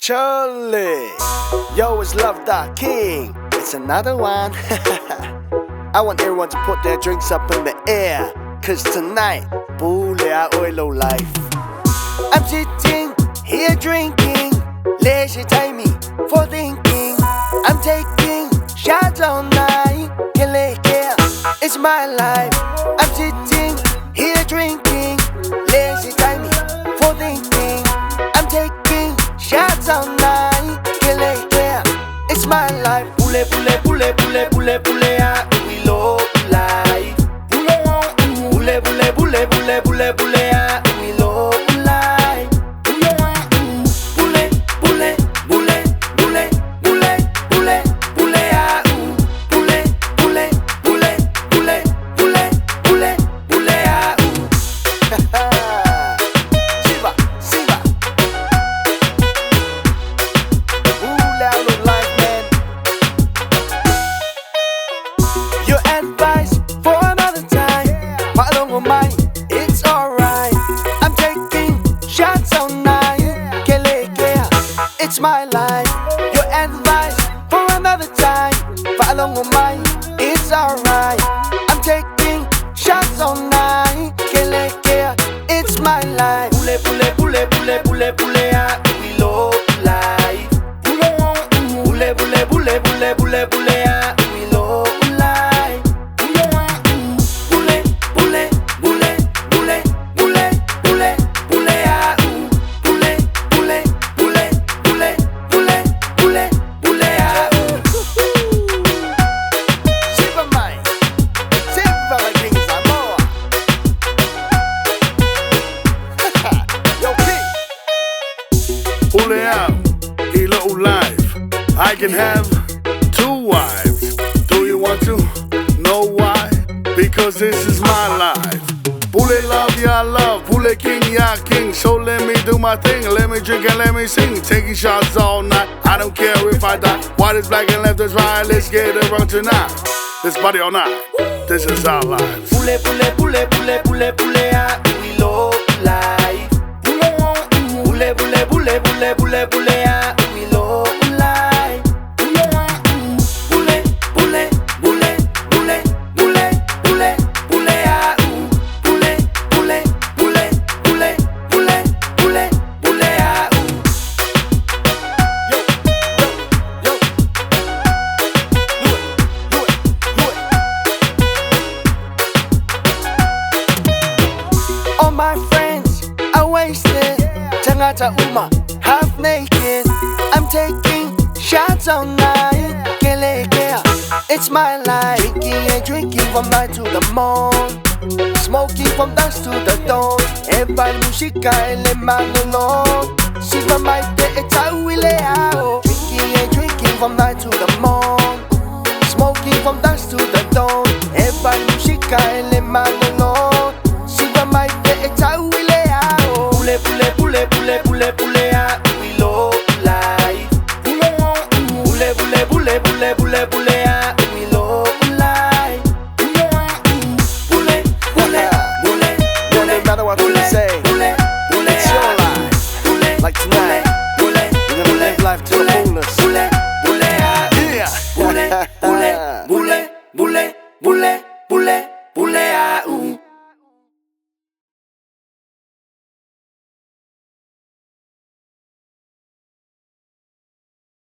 Charlie, yo, it's Love Dot King. It's another one. I want everyone to put their drinks up in the air, cause tonight, bulea oilo life. I'm sitting here drinking, leisure time me for thinking. I'm taking shots all night, yeah, it's my life. I'm sitting here drinking, leisure time me for thinking. I'm taking shots all night, yeah, it's my life. Pule, pule, pule, pule, pule, pule, we low life. Pule, pule, pule, pule, pule, pule, we low life. Pule, pule, pule, pule, pule, pule, pule, pule, pule, pule, pule, pule, pule, pule, Siva, Siva. Pule out of life, man. Your advice for another time. Follow on mine, it's alright. I'm taking shots all night. It's my life. Your advice for another time. Follow on mine, it's alright. I'm taking shots all night. It's my life. Pule, pule, pule, pule, pule, pule, we low life. Pule, pule, pule, pule, pule, pule, we low life. Pule, pule, pule, pule, pule, pule, pule, pule, pule, pule, pule, Siva mine, Siva like King Samoa. Yo, P. Pull it out, a little life. I can have 2 wives. Do you want to know why? Because this is my life. Pull it love, yeah, love. Pull it king, yeah, king. So let me do my thing. Let me drink and let me sing. Taking shots all night. I don't care if I die. White is black and left is right. Let's get it wrong tonight. This body all night. This is our lives. Pule, pule, pule, pule, pule, pule, we low life. Pule, pule, pule, pule, pule, pule, we low life. Pule, pule, pule, pule, pule, pule, pule, pule, pule, pule, pule, pule, Yo, yo, yo. Do it. All my friends are wasted. Tangata Uma, half naked. I'm taking shots all night. It's my life. Drinking and drinking from night to the morn. Smoking from dusk to the dawn. Everybody música ele manolo. Siva maite etauileao. Drinking and drinking from night to the morn. Smoking from dusk to the dawn. Everybody música ele manolo.